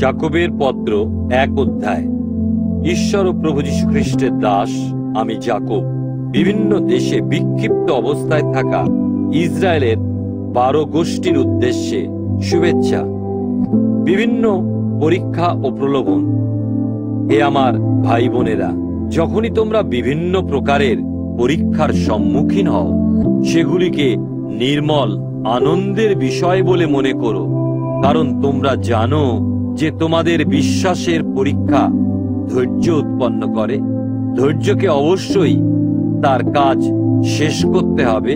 যাকবের পত্র 1 অধ্যায়। ঈশ্বর ও প্রভু যীশু খ্রিস্টের দাস আমি যাকব, বিভিন্ন দেশে বিক্ষিপ্ত অবস্থায় থাকা ইসরায়েলের 12 গোষ্ঠীর উদ্দেশ্যে শুভেচ্ছা। বিভিন্ন পরীক্ষা ও প্রলোভন। হে আমার ভাই বোনেরা, যখনই তোমরা বিভিন্ন প্রকারের পরীক্ষার সম্মুখীন হও, সেগুলিকে নির্মল আনন্দের বিষয় বলে মনে করো, কারণ তোমরা জানো যে তোমাদের বিশ্বাসের পরীক্ষা ধৈর্য উৎপন্ন করে। ধৈর্যকে অবশ্যই তার কাজ শেষ করতে হবে,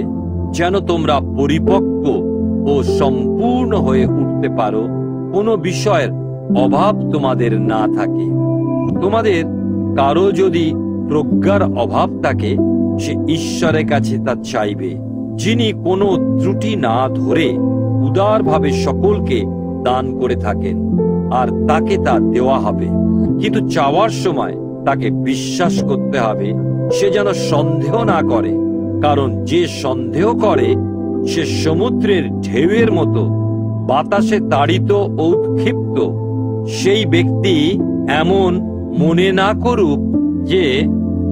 যেন তোমরা পরিপক্ক ও সম্পূর্ণ হয়ে উঠতে পারো, কোনো বিষয়ের অভাব তোমাদের না থাকে। তোমাদের কারো যদি প্রজ্ঞার অভাব থাকে, সে ঈশ্বরের কাছে তা চাইবে, যিনি কোনো ত্রুটি না ধরে উদারভাবে সকলকে দান করে থাকেন, আর তাকে তা দেওয়া হবে। কিন্তু চাওয়ার সময় তাকে বিশ্বাস করতে হবে, সে যেন সন্দেহ না করে, কারণ যে সন্দেহ করে সে সমুদ্রের ঢেউয়ের মতো বাতাসে তাড়িত ও উৎক্ষিপ্ত। সেই ব্যক্তি এমন মনে না করুক যে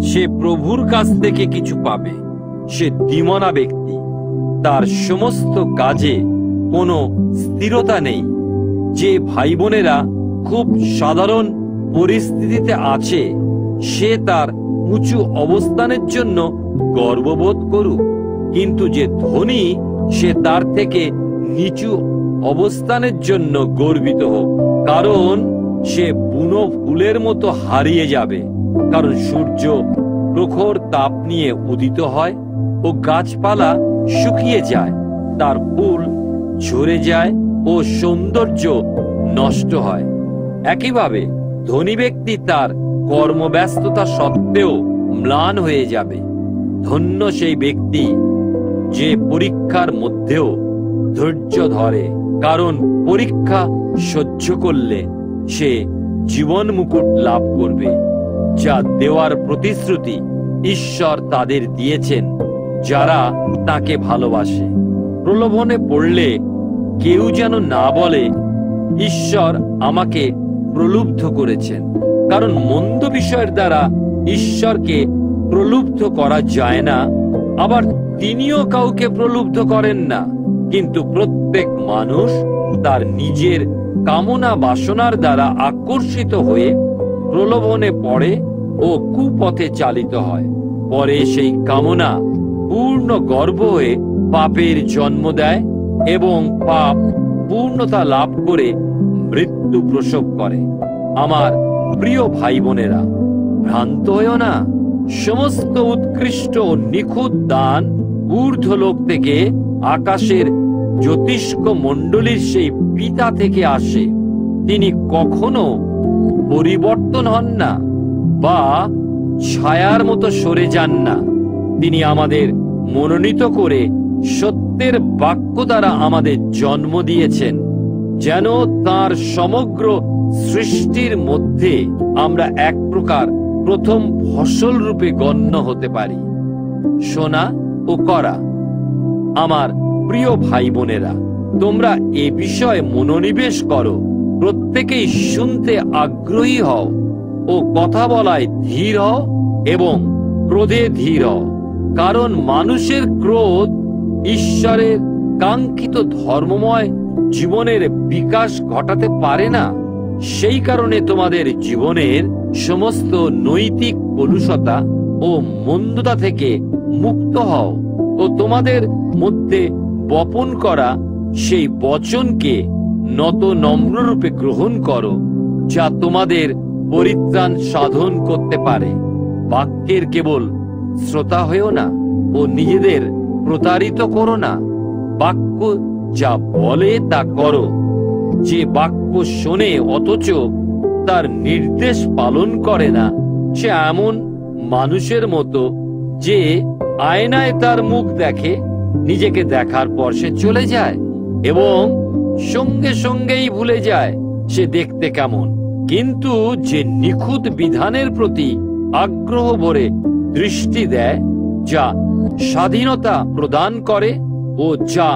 সে প্রভুর কাছ থেকে কিছু পাবে। সে দ্বিমনা ব্যক্তি, তার সমস্ত কাজে কোনো স্থিরতা নেই। যে ভাই বোনেরা খুব সাধারণ পরিস্থিতিতে আছে, সে তার উঁচু অবস্থানের জন্য গর্ববোধ করুক, কিন্তু যে ধনী সে তার থেকে নিচু অবস্থানের জন্য গর্বিত হোক, কারণ সে বুনো ফুলের মতো হারিয়ে যাবে। কারণ সূর্য প্রখর তাপ নিয়ে উদিত হয় ও গাছপালা শুকিয়ে যায়, তার ফুল ঝরে যায় ও সৌন্দর্য নষ্ট হয়। একইভাবে ধনী ব্যক্তি তার কর্মব্যস্ততা সত্ত্বেও ম্লান হয়ে যাবে। ধন্য সেই ব্যক্তি যে পরীক্ষার মধ্যেও ধৈর্য ধরে, কারণ পরীক্ষা সহ্য করলে সে জীবন মুকুট লাভ করবে, যা দেওয়ার প্রতিশ্রুতি ঈশ্বর তাদের দিয়েছেন যারা তাকে ভালোবাসে। প্রলোভনে পড়লে কেউ যেন না বলে, ঈশ্বর আমাকে প্রলুব্ধ করেছেন, কারণ মন্দ বিষয়ের দ্বারা ঈশ্বরকে প্রলুব্ধ করা যায় না, আবার তিনিও কাউকে প্রলুব্ধ করেন না। কিন্তু প্রত্যেক মানুষ তার নিজের কামনা বাসনার দ্বারা আকর্ষিত হয়ে প্রলোভনে পড়ে ও কুপথে চালিত হয়। পরে সেই কামনা পূর্ণ গর্ব হয়ে পাপের জন্ম দেয় এবং পাপ পূর্ণতা লাভ করে মৃত্যু প্রসব করে। আমার প্রিয় ভাই বোনেরা, ভ্রান্ত হয়েও না। সমস্ত উৎকৃষ্ট ও নিখুঁত দান ঊর্ধ্বলোক থেকে, আকাশের জ্যোতিষ্ক মণ্ডলীর সেই পিতা থেকে আসে। তিনি কখনো পরিবর্তন হন না বা ছায়ার মতো সরে যান না। তিনি আমাদের মনোনীত করে সত্যের বাক্য দ্বারা আমাদের জন্ম দিয়েছেন, যেন তার সমগ্র সৃষ্টির মধ্যে আমরা এক প্রকার প্রথম ফসল রূপে গণ্য হতে পারি। শোনা ও করা। আমার প্রিয় ভাই বোনেরা, তোমরা এ বিষয়ে মনোনিবেশ করো। প্রত্যেকেই শুনতে আগ্রহী হও ও কথা বলায় ধীর হও এবং ক্রোধে ধীর হও, কারণ মানুষের ক্রোধ ঈশ্বরের কাঙ্ক্ষিত ধর্মময় জীবনের বিকাশ ঘটাতে পারে না। সেই কারণে তোমাদের জীবনের সমস্ত নৈতিক কলুষতা ও মন্দতা থেকে মুক্ত হও ও তোমাদের মধ্যে বপন করা সেই বচনকে নত নম্ররূপে গ্রহণ করো, যা তোমাদের পরিত্রাণ সাধন করতে পারে। বাক্যের কেবল শ্রোতা হয়েও না ও নিজেদের প্রতারিত করো না। বাক্য যা বলে তা করো। যে বাক্য শোনে অথচ তার নির্দেশ পালন করে না, সে এমন মানুষের মতো যে আয়নায় তার মুখ দেখে, নিজেকে দেখার পর সে চলে যায় এবং সঙ্গে সঙ্গেই ভুলে যায় সে দেখতে কেমন। কিন্তু যে নিখুঁত বিধানের প্রতি আগ্রহ ভরে দৃষ্টি দেয়, যা স্বাধীনতা প্রদান করে ও যা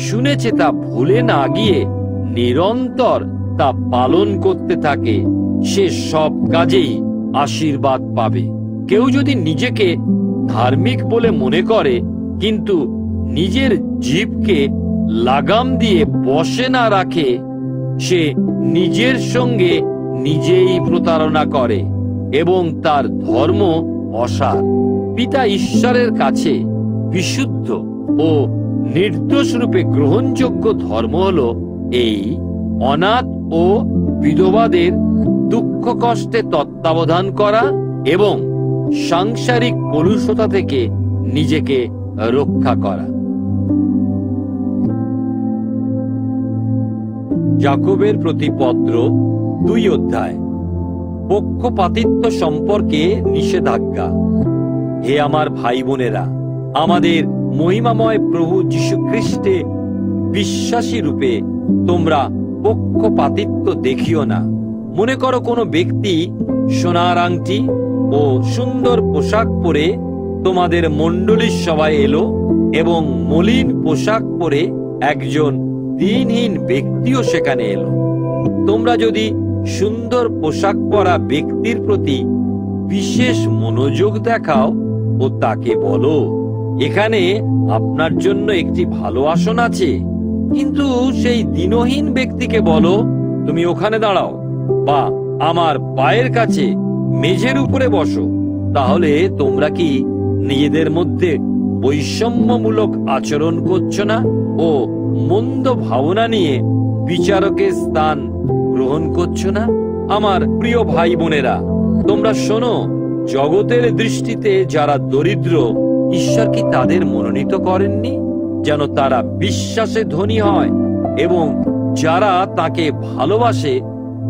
শুনেছে তা ভুলে না গিয়ে নিরন্তর তা পালন করতে থাকে সে সব কাজেই আশীর্বাদ পাবে। কেউ যদি নিজেকে ধার্মিক বলে মনে করে কিন্তু নিজের জিভকে লাগাম দিয়ে বশে না রাখে, সে নিজের সঙ্গে নিজেই প্রতারণা করে এবং তার ধর্ম অসার। পিতা ঈশ্বরের কাছে বিশুদ্ধ ও নির্দোষ রূপে গ্রহণযোগ্য ধর্ম হলো এই: অনাথ ও বিধবাদের দুঃখ কষ্টে তত্ত্বাবধান করা এবং সাংসারিক কলুষতা থেকে নিজেকে রক্ষা করা। যাকোবের প্রতি পত্র 2 অধ্যায়। পক্ষপাতিত্ব সম্পর্কে নিষেধাজ্ঞা। হে আমার ভাই বোনেরা, আমাদের মহিমাময় প্রভু যীশু খ্রিস্টে বিশ্বাসী রূপে তোমরা পক্ষপাতিত্ব দেখিও না। মনে করো কোনো ব্যক্তি সোনার আংটি ও সুন্দর পোশাক পরে তোমাদের মণ্ডলীর সভায় এলো এবং মলিন পোশাক পরে একজন দিনহীন ব্যক্তিও সেখানে এলো। তোমরা যদি সুন্দর পোশাক পরা ব্যক্তির প্রতি বিশেষ মনোযোগ দেখাও ও তাকে বলো, এখানে আপনার জন্য একটি ভালো আসন আছে, কিন্তু সেই দিনহীন ব্যক্তিকে বলো, তুমি ওখানে দাঁড়াও বা আমার পায়ের কাছে মেঝের উপরে বসো, তাহলে তোমরা কি নিজেদের মধ্যে বৈষম্যমূলক আচরণ করছো না ও মন্দ ভাবনা নিয়ে বিচারকের স্থান গ্রহণ করছো না? আমার প্রিয় ভাই বোনেরা, তোমরা শোনো, জগতের দৃষ্টিতে যারা দরিদ্র, ঈশ্বর কি তাদের মনোনীত করেননি যেন তারা বিশ্বাসে ধনী হয় এবং যারা তাকে ভালোবাসে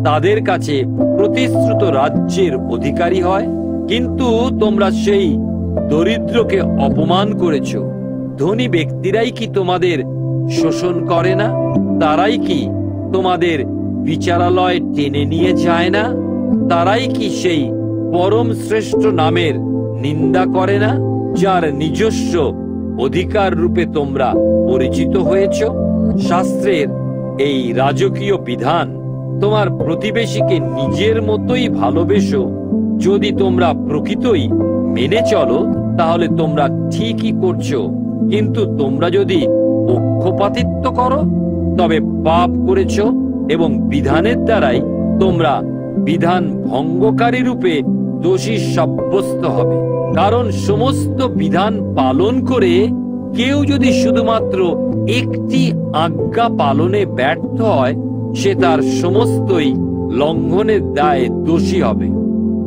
তাদের কাছে প্রতিশ্রুত রাজ্যের অধিকারী হয়? কিন্তু তোমরা সেই দরিদ্রকে অপমান করেছ। ধনী ব্যক্তিরাই কি তোমাদের শোষণ করে না? তারাই কি তোমাদের বিচারালয় টেনে নিয়ে যায় না? তারাই কি সেই পরম শ্রেষ্ঠ নামের নিন্দা করে না, যার নিজস্ব অধিকার রূপে তোমরা পরিচিত হয়েছ? শাস্ত্রের এই রাজকীয় বিধান, তোমার প্রতিবেশীকে নিজের মতোই ভালোবেসো, যদি তোমরা প্রকৃতই মেনে চলো তাহলে তোমরা ঠিকই করছো। কিন্তু তোমরা যদি পক্ষপাতিত্ব করো তবে পাপ করেছ এবং বিধানের দ্বারাই তোমরা বিধান ভঙ্গকারী রূপে দোষী সাব্যস্ত হবে। কারণ সমস্ত বিধান পালন করে কেউ যদি শুধুমাত্র একটি আজ্ঞা পালনে ব্যর্থ হয়, সে তার সমস্তই লঙ্ঘনের দায়ে দোষী হবে।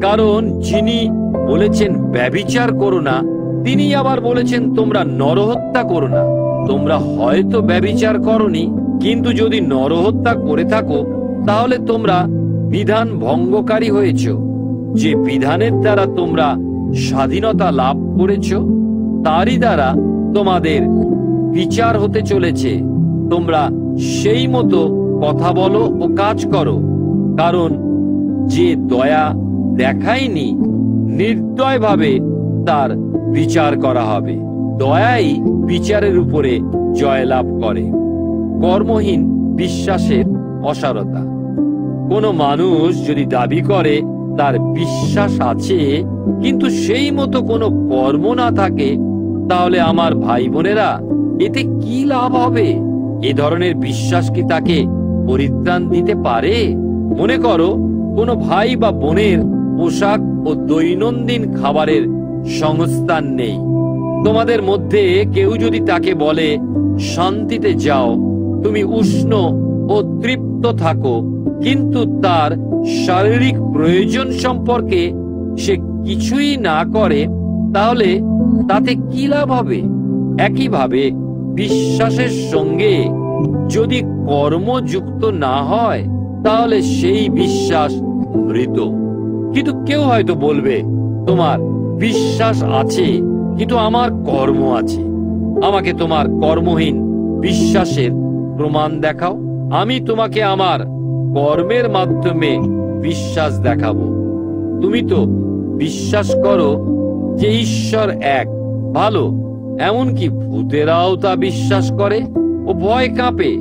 কারণ যিনি বলেছেন ব্যভিচার করো না, তিনি আবার বলেছেন তোমরা নরহত্যা করো না। তোমরা হয়তো ব্যভিচার করনি, কিন্তু যদি নরহত্যা করে থাকো তাহলে তোমরা বিধান ভঙ্গকারী হয়েছ। যে বিধানের দ্বারা তোমরা স্বাধীনতা লাভ করেছ, তারই দ্বারা তোমাদের বিচার হতে চলেছে। তোমরা সেই মতো কথা বলো ও কাজ করো, কারণ যে দয়া দেখায়নি নির্দয়ভাবে তার বিচার করা হবে। দয়াই বিচারের উপরে জয়লাভ করে। কর্মহীন বিশ্বাসের অসারতা। কোনো মানুষ যদি দাবি করে তার বিশ্বাস আছে কিন্তু সেই মতো কোনো কর্ম না থাকে, তাহলে আমার ভাই বোনেরা, এতে কি লাভ হবে? এ ধরনের বিশ্বাস কি তাকে পরিত্রাণ দিতে পারে? মনে করো কোনো ভাই বা বোনের পোশাক ও দৈনন্দিন খাবারের সংস্থান নেই। তোমাদের মধ্যে কেউ যদি তাকে বলে, শান্তিতে যাও, তুমি উষ্ণ ও তৃপ্ত থাকো, কিন্তু তার শারীরিক প্রয়োজন সম্পর্কে সে কিছুই না করে, তাহলে তাতে কি লাভ হবে? একইভাবে বিশ্বাসের সঙ্গে যদি কর্ম যুক্ত না হয়, তাহলে সেই বিশ্বাস মৃত। কিন্তু কেউ হয়তো বলবে, তোমার বিশ্বাস আছে কিন্তু আমার কর্ম আছে। আমাকে তোমার কর্মহীন বিশ্বাসের প্রমাণ দেখাও, আমি তোমাকে আমার কর্মের মাধ্যমে বিশ্বাস দেখাবো। তুমি তো বিশ্বাস করো যে ঈশ্বর এক, ভালো, এমনকি ভূতেরাও তা বিশ্বাস করে ও ভয় কাঁপে।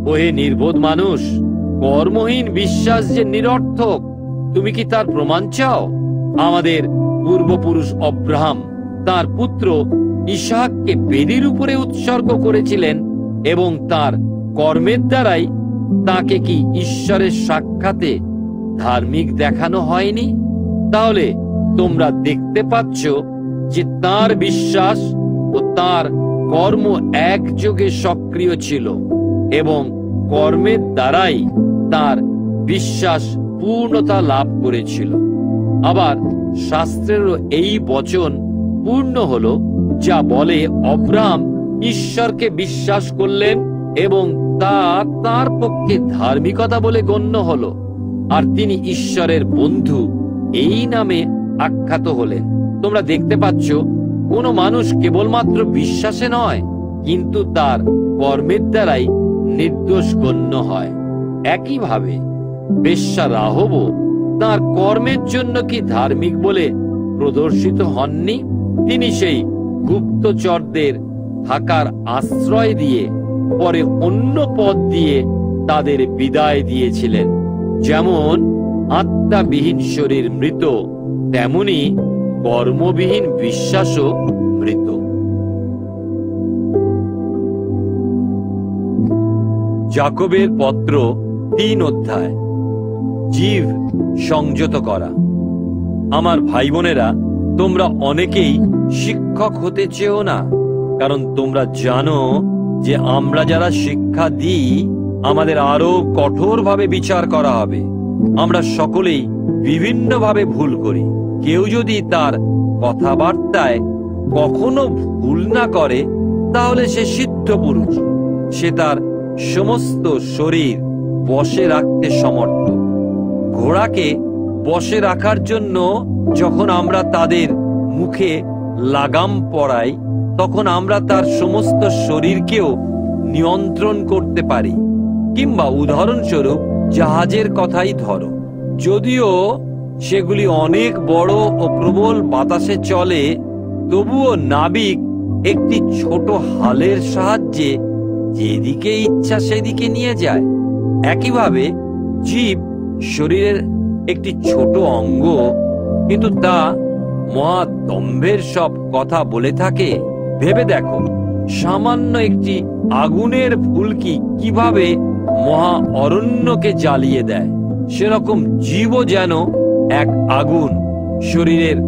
ওহে নির্বোধ মানুষ, কর্মহীন বিশ্বাস যে নিরর্থক, তুমি কি তার প্রমাণ চাও? আমাদের পূর্বপুরুষ অব্রাহাম তার পুত্র ইসহাককে বেদির উপরে উৎসর্গ করেছিলেন এবং তার কর্মের দ্বারাই তাকে কি ঈশ্বরের সাক্ষাতে ধার্মিক দেখানো হয়নি? তাহলে তোমরা দেখতে পাচ্ছ যে তার বিশ্বাস ও তার কর্ম একযোগে সক্রিয় ছিল এবং কর্মের দ্বারাই তার বিশ্বাস পূর্ণতা লাভ করেছিল। আবার শাস্ত্রেরও এই বচন পূর্ণ হলো, যা বলে অব্রাহাম ঈশ্বরকে বিশ্বাস করলেন এবং তা তার পক্ষে ধার্মিকতা বলে গণ্য হলো, আর তিনি ঈশ্বরের বন্ধু এই নামে আখ্যাত হলেন। তোমরা দেখতে পাচ্ছ, কোন মানুষ কেবলমাত্র বিশ্বাসে নয়, কিন্তু তার কর্মের দ্বারাই নির্দোষ গণ্য হয়। একইভাবে বেশ্যা রাহবও তার কর্মের জন্য কি ধার্মিক বলে প্রদর্শিত হননি? তিনি সেই গুপ্তচরদের থাকার আশ্রয় দিয়ে পরে অন্য পথ দিয়ে তাদের বিদায় দিয়েছিলেন। যেমন আত্মাবিহীন শরীর মৃত, তেমনি কর্মবিহীন বিশ্বাসও মৃত। যাকবের পত্র 3 অধ্যায়। জীব সংযত করা। আমার ভাই বোনেরা, তোমরা অনেকেই শিক্ষক হতে চেও না, কারণ তোমরা জানো যে আমরা যারা শিক্ষা দিই আমাদের আরো কঠোরভাবে বিচার করা হবে। আমরা সকলেই বিভিন্নভাবে ভুল করি। কেউ যদি তার কথাবার্তায় কখনো ভুল না করে, তাহলে সে সিদ্ধ পুরুষ, সে তার সমস্ত শরীর বশে রাখতে সমর্থ। ঘোড়াকে বশে রাখার জন্য যখন আমরা তাদের মুখে লাগাম পরাই, তখন আমরা তার সমস্ত শরীরকেও নিয়ন্ত্রণ করতে পারি। কিংবা উদাহরণস্বরূপ জাহাজের কথাই ধরো, যদিও সেগুলি অনেক বড় ও প্রবল বাতাসে চলে, তবুও নাবিক একটি ছোট হালের সাহায্যে যেদিকে ইচ্ছা সেদিকে নিয়ে যায়। একইভাবে জীব শরীরের একটি ছোট অঙ্গ, কিন্তু তা মহাদম্ভের সব কথা বলে থাকে। ভেবে দেখো, সামান্য একটি আগুনের ফুলকি কিভাবে মহা অরণ্যকে জ্বালিয়ে দেয়। সেরকম জীবও যেন এক আগুন, শরীরের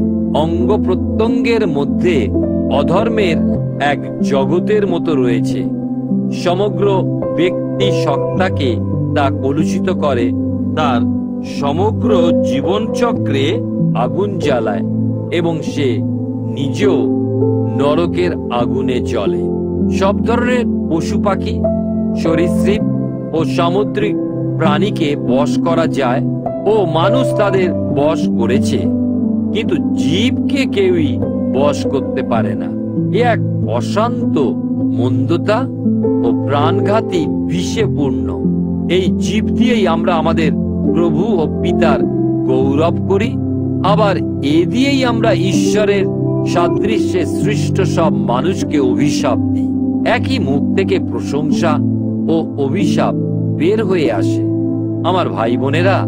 অঙ্গ প্রত্যঙ্গের মধ্যে অধর্মের এক জগতের মতো রয়েছে। সমগ্র ব্যক্তি সত্তাকে তা কলুষিত করে, তার সমগ্র জীবনচক্রে আগুন জ্বালায় এবং সে নিজেও নরকের আগুনে জ্বলে। সব ধরনের পশু পাখি, সরীসৃপ ও সামুদ্রিক প্রাণীকে বশ করা যায় ও মানুষ তাদের বশ করেছে, কিন্তু জীবকে কেউই বশ করতে পারে না। এ এক অশান্ত মন্দতা ও প্রাণঘাতী বিষে পূর্ণ। এই জীব দিয়েই আমরা আমাদের প্রভু ও পিতার গৌরব করি, আবার এ দিয়েই আমরা ঈশ্বরের সাদৃশ্যে সৃষ্ট সব মানুষকে অভিশাপ দিই। একই মুখ থেকে প্রশংসা ও অভিশাপ বের হয়ে আসে। আমার ভাই বোনেরা,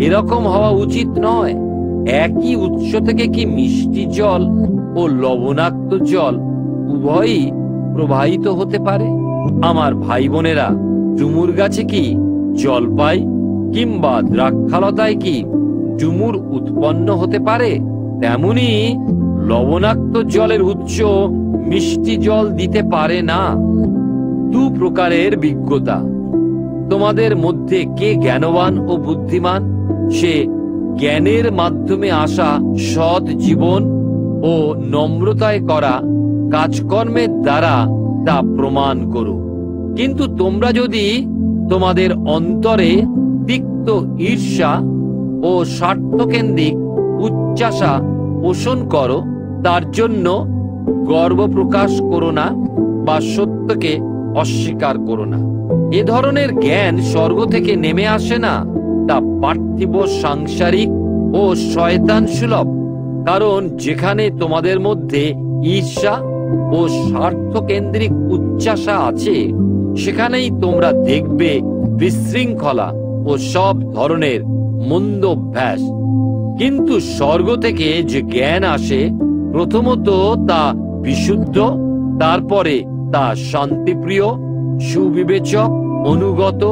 এরকম হওয়া উচিত নয়। একই উৎস থেকে কি মিষ্টি জল ও লবণাক্ত জল উভয়ই প্রবাহিত হতে পারে? আমার ভাই বোনেরা, ডুমুর গাছে কি জলপাই কিংবা দ্রাক্ষালতায় কি ডুমুর উৎপন্ন হতে পারে? তেমনি লবণাক্ত জলের উৎস মিষ্টি জল দিতে পারে না। দু প্রকারের বিজ্ঞতা। তোমাদের মধ্যে কে জ্ঞানবান ও বুদ্ধিমান? সে জ্ঞানের মাধ্যমে আসা সৎ জীবন ও নম্রতায় করা কাজকর্মের দ্বারা তা প্রমাণ করো। কিন্তু তোমরা যদি তোমাদের অন্তরে তিক্ত ঈর্ষা ও স্বার্থকেন্দ্রিক উচ্চাসা পোষণ করো, তার জন্য গর্ব প্রকাশ করো না বা সত্যকে অস্বীকার করো না। এ ধরনের জ্ঞান স্বর্গ থেকে নেমে আসে না, তা পার্থিব, সাংসারিক ও শয়তান সুলভ। কারণ যেখানে তোমাদের মধ্যে ঈর্ষা ও স্বার্থকেন্দ্রিক উচ্চাসা আছে, সেখানেই তোমরা দেখবে বিশৃঙ্খলা ও সব ধরনের মন্দ অভ্যাস। কিন্তু স্বর্গ থেকে যে জ্ঞান আসে, প্রথমত তা বিশুদ্ধ, তারপরে তা শান্তিপ্রিয়, সুবিবেচক, অনুগত,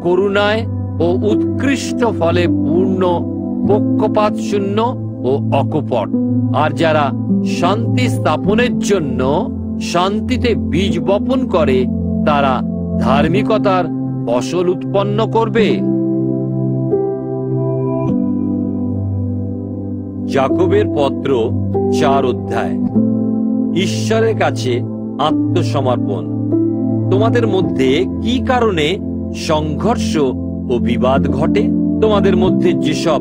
করুণায় ও উৎকৃষ্ট ফলে পূর্ণ, পক্ষপাত শূন্য ও অকপট। আর যারা শান্তি স্থাপনের জন্য শান্তিতে বীজ বপন করে, তারা ধার্মিকতার ফসল উৎপন্ন করবে। যাকোবের পত্র 4 অধ্যায়। ঈশ্বরের কাছে আত্মসমর্পণ। তোমাদের মধ্যে কি কারণে সংঘর্ষ ও বিবাদ ঘটে? তোমাদের মধ্যে যেসব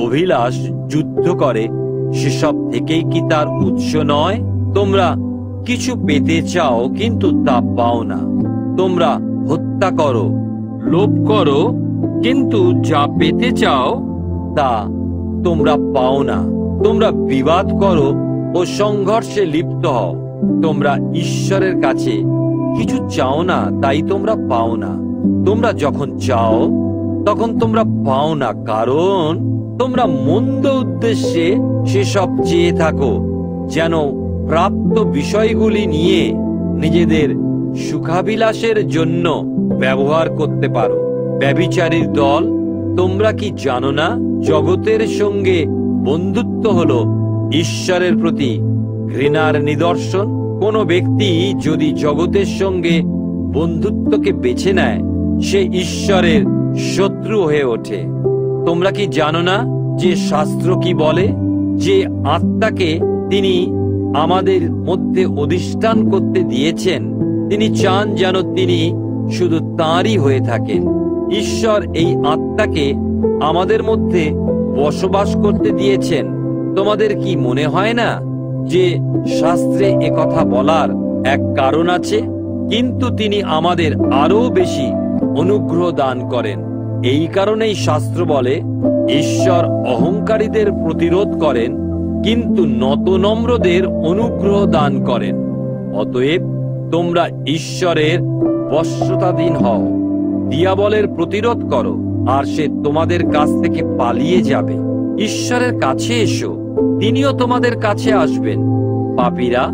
অভিলাষ যুদ্ধ করে, সেসব থেকেই কি তার উৎস নয়? তোমরা কিছু পেতে চাও, কিন্তু তা পাও না। তোমরা হত্যা করো, লোভ করো, কিন্তু যা পেতে চাও তা তোমরা পাও না। তোমরা বিবাদ করো ও সংঘর্ষে লিপ্ত হও। তোমরা ঈশ্বরের কাছে কিছু চাও না, তাই তোমরা পাও না। তোমরা যখন চাও, তখন তোমরা পাও না, কারণ তোমরা মন্দ উদ্দেশ্যে সেসব চেয়ে থাকো, যেন প্রাপ্ত বিষয়গুলি নিয়ে নিজেদের সুখাবিলাসের জন্য ব্যবহার করতে পারো। ব্যভিচারীর দল, তোমরা কি জানো না জগতের সঙ্গে বন্ধুত্ব হলো ঈশ্বরের প্রতি ঘৃণার নিদর্শন? কোনো ব্যক্তি যদি জগতের সঙ্গে বন্ধুত্বকে বেছে নেয়, সে ঈশ্বরের শত্রু হয়ে ওঠে। তোমরা কি জানো না যে শাস্ত্র কি বলে? যে আত্মাকে তিনি আমাদের মধ্যে অধিষ্ঠান করতে দিয়েছেন, তিনি চান যেন তিনি শুধু তাঁরই হয়ে থাকেন। ঈশ্বর এই আত্মাকে আমাদের মধ্যে বসবাস করতে দিয়েছেন। তোমাদের কি মনে হয় না যে শাস্ত্রে একথা বলার এক কারণ আছে? কিন্তু তিনি আমাদের আরো বেশি অনুগ্রহ দান করেন। এই কারণেই শাস্ত্র বলে, ঈশ্বর অহংকারীদের প্রতিরোধ করেন, কিন্তু নতনম্রদের অনুগ্রহ দান করেন। অতএব তোমরা ঈশ্বরের বশ্যতাধীন হও, দিয়াবলের প্রতিরোধ করো, আর সে তোমাদের কাছ থেকে পালিয়ে যাবে। ঈশ্বরের কাছে এসো, তিনিও তোমাদের কাছে আসবেন। পাপীরা,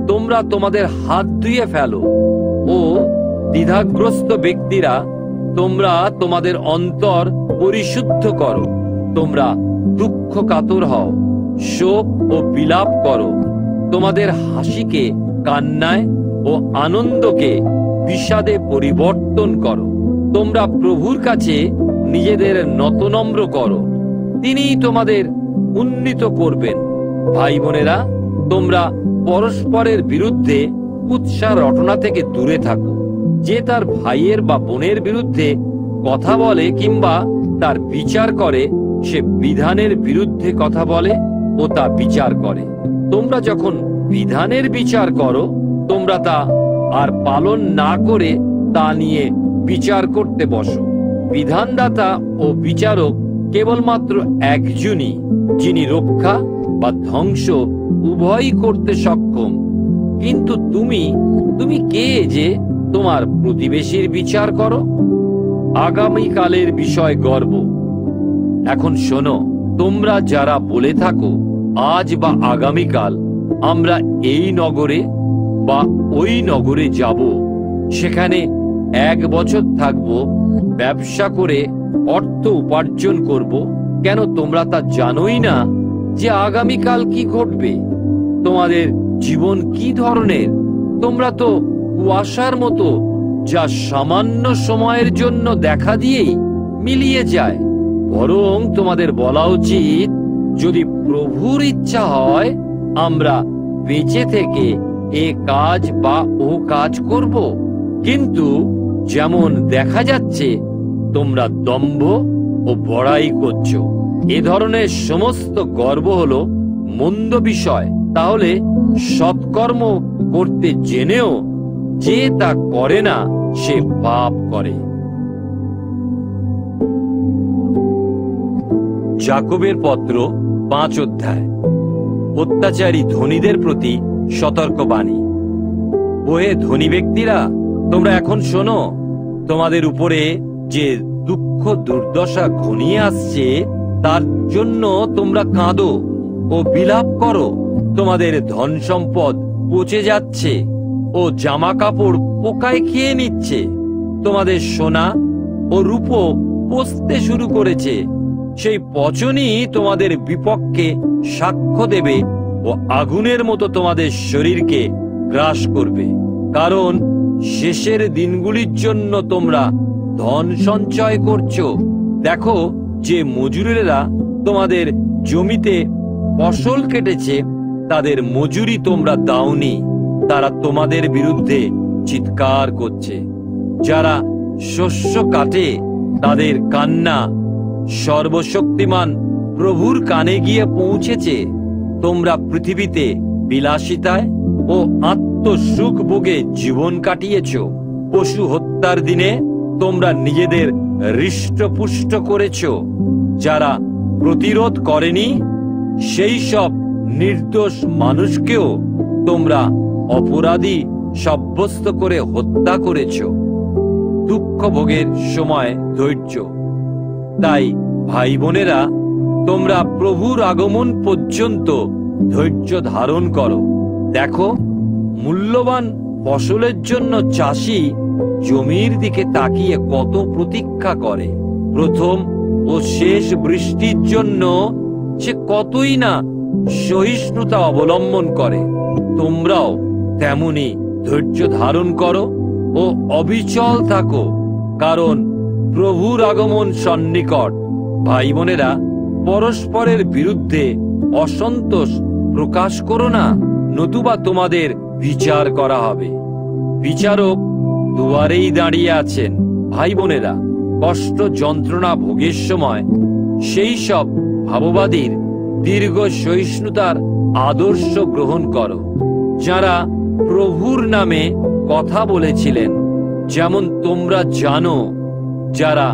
তোমরা তোমাদের হাত ধুয়ে ফেলো, ও দ্বিধাগ্রস্ত ব্যক্তিরা, তোমরা তোমাদের অন্তর পরিশুদ্ধ করো। তোমরা দুঃখ কাতর হও, শোক ও বিলাপ করো। তোমাদের হাসিকে কান্নায় ও আনন্দকে বিষাদে পরিবর্তন করো। তোমরা প্রভুর কাছে নিজেদের নতনম্র করো, তিনিই তোমাদের উন্নীত করবেন। ভাই বোনেরা, তোমরা পরস্পরের বিরুদ্ধে কুৎসা রটনা থেকে দূরে থাকো। যে তার ভাইয়ের বা বোনের বিরুদ্ধে কথা বলে কিংবা তার বিচার করে, সে বিধানের বিরুদ্ধে কথা বলে ও তা বিচার করে। তোমরা যখন বিধানের বিচার করো, তোমরা তা আর পালন না করে তা নিয়ে বিচার করতে বসো। বিধানদাতা ও বিচারক কেবলমাত্র একজনই, যিনি রক্ষা বা ধ্বংস উভয়ই করতে সক্ষম। কিন্তু তুমি কে যে তোমার প্রতিবেশীর বিচার করো? আগামীকালের বিষয় গর্ব। এখন শোনো, তোমরা যারা বলে থাকো আজ বা আগামীকাল আমরা এই নগরে বা ওই নগরে যাব, সেখানে 1 বছর থাকবো, ব্যবসা করে অর্থ উপার্জন করব, কেন তোমরা তা জানোই না যে আগামীকাল কি ঘটবে? তোমাদের জীবন কি ধরনের? তোমরা তো কুয়াশার মতো, যা সামান্য সময়ের জন্য দেখা দিয়েই মিলিয়ে যায়। বরং তোমাদের বলা উচিত, যদি প্রভুর ইচ্ছা হয়, আমরা বেঁচে থেকে এ কাজ বা ও কাজ করব। কিন্তু যেমন দেখা যাচ্ছে, তোমরা দম্ভ ও বড়াই করছো। এ ধরনের সমস্ত গর্ব হলো মন্দ বিষয়। তাহলে সৎকর্ম করতে জেনেও যে তা করে না, সে পাপ করে। যাকোবের পত্র 5 অধ্যায়। অত্যাচারী ধনীদের প্রতি সতর্কবাণী। ওহে ধনী ব্যক্তিরা, তোমরা এখন শোনো, তোমাদের উপরে যে দুঃখ দুর্দশা ঘনিয়ে আসছে, তার জন্য তোমরা কাঁদো ও বিলাপ করো। তোমাদের ধন সম্পদ পচে যাচ্ছে ও জামা কাপড় পোকায় খেয়ে নিচ্ছে। তোমাদের সোনা ও রূপো পচতে শুরু করেছে। সেই পচনই তোমাদের বিপক্ষে সাক্ষ্য দেবে ও আগুনের মতো তোমাদের শরীরকে গ্রাস করবে। কারণ শেষের দিনগুলির জন্য তোমরা ধন সঞ্চয় করছো। দেখো, যে মজুরেরা তোমাদের জমিতে ফসল কেটেছে, তাদের মজুরি তোমরা দাওনি। তারা তোমাদের বিরুদ্ধে চিৎকার করছে। যারা শস্য কাটে, তাদের কান্না সর্বশক্তিমান প্রভুর কানে গিয়ে পৌঁছেছে। তোমরা পৃথিবীতে বিলাসিতায় ও আত্মসুখ ভোগে জীবন কাটিয়েছ। পশু হত্যার দিনে তোমরা নিজেদের হৃষ্টপুষ্ট করেছ। যারা প্রতিরোধ করেনি, সেই সব নির্দোষ মানুষকেও তোমরা অপরাধী সাব্যস্ত করে হত্যা করেছ। দুঃখ ভোগের সময় ধৈর্য। তাই ভাই বোনেরা, তোমরা প্রভুর আগমন পর্যন্ত ধৈর্য ধারণ করো। দেখো, মূল্যবান ফসলের জন্য চাষি জমির দিকে তাকিয়ে কত প্রতীক্ষা করে। প্রথম ও শেষ বৃষ্টির জন্য সে কতই না সহিষ্ণুতা অবলম্বন করে। তোমরাও তেমনি ধৈর্য ধারণ করো ও অবিচল থাকো, কারণ প্রভুর আগমন সন্নিকট। ভাই বোনেরা, পরস্পরের বিরুদ্ধে অসন্তোষ প্রকাশ করো না, নতুবা তোমাদের বিচার করা হবে। বিচারক দুয়ারেই দাঁড়িয়ে আছেন। ভাই বোনেরা, কষ্ট যন্ত্রণা ভোগের সময় সেই সব ভাববাদীর দীর্ঘ সহিষ্ণুতার আদর্শ গ্রহণ করো, যারা প্রভুর নামে কথা বলেছিলেন। যেমন তোমরা জানো, যারা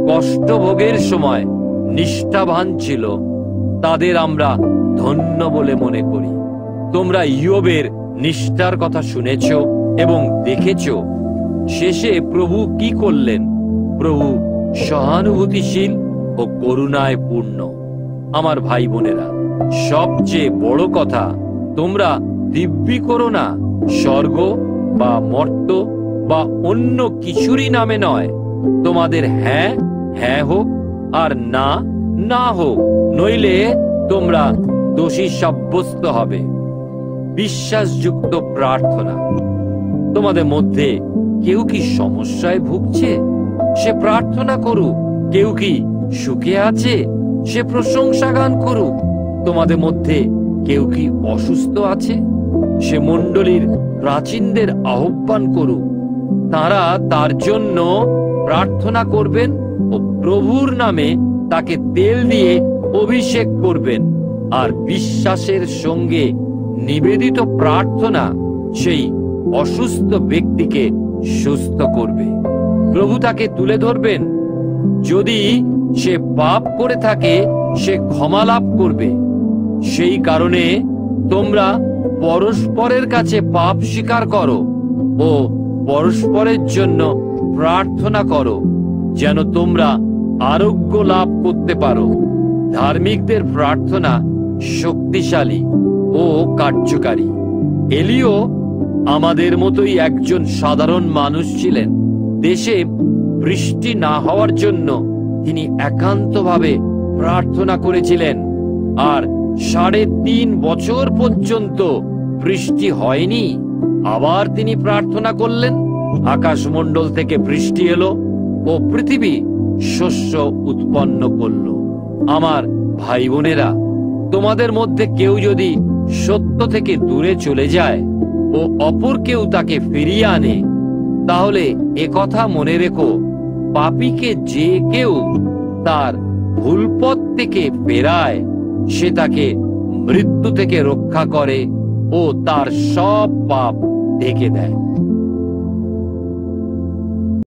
কষ্ট ভোগের সময় নিষ্ঠাবান ছিল, তাদের আমরা ধন্য বলে মনে করি। তোমরা ইয়োবের নিষ্ঠার কথা শুনেছ এবং দেখেছ। শেষে প্রভু কি করলেন? প্রভু সহানুভূতিশীল ও করুণায় পূর্ণ। আমার ভাই বোনেরা, সবচেয়ে বড় কথা, তোমরা দিব্যি করো না স্বর্গ বা মর্ত বা অন্য কিছুরই নামে নয়। তোমাদের হ্যাঁ হ্যাঁ হোক আর না না হোক, নইলে তোমরা দোষী সাব্যস্ত হবে। বিশ্বাসযুক্ত প্রার্থনা। তোমাদের মধ্যে কেউ কি সমস্যায় ভুগছে? সে প্রার্থনা করুক। কেউ কি সুখে আছে? সে প্রশংসা গান করুক। তোমাদের মধ্যে কেউ কি অসুস্থ আছে? সে মণ্ডলীর প্রাচীনদের আহ্বান করুক। তারা তার জন্য প্রার্থনা করবেন ও প্রভুর নামে তাকে তেল দিয়ে অভিষেক করবেন। আর বিশ্বাসের সঙ্গে নিবেদিত প্রার্থনা সেই অসুস্থ ব্যক্তিকে সুস্থ করবে। প্রভু তাকে তুলে ধরবেন। যদি সে পাপ করে থাকে, সে ক্ষমা লাভ করবে। সেই কারণে তোমরা পরস্পরের কাছে পাপ স্বীকার করো ও পরস্পরের জন্য প্রার্থনা করো, যেন তোমরা আরোগ্য লাভ করতে পারো। ধার্মিকদের প্রার্থনা শক্তিশালী ও কার্যকারী। এলিও আমাদের মতোই একজন সাধারণ মানুষ ছিলেন। দেশে বৃষ্টি না হওয়ার জন্য তিনি একান্তভাবে প্রার্থনা করেছিলেন, আর 3.5 বছর পর্যন্ত বৃষ্টি হয়নি। আবার তিনি প্রার্থনা করলেন, আকাশমণ্ডল থেকে বৃষ্টি এলো ও পৃথিবী শস্য উৎপন্ন করল। আমার ভাই বোনেরা, তোমাদের মধ্যে কেউ যদি সত্য থেকে দূরে চলে যায় ও অপর কেউ তাকে ফিরিয়ে আনে, তাহলে একথা মনে রেখো, পাপীকে যে কেউ তার ভুল পথ থেকে ফেরায়, সে তাকে মৃত্যু থেকে রক্ষা করে ও তার সব পাপ ঢেকে দেয়।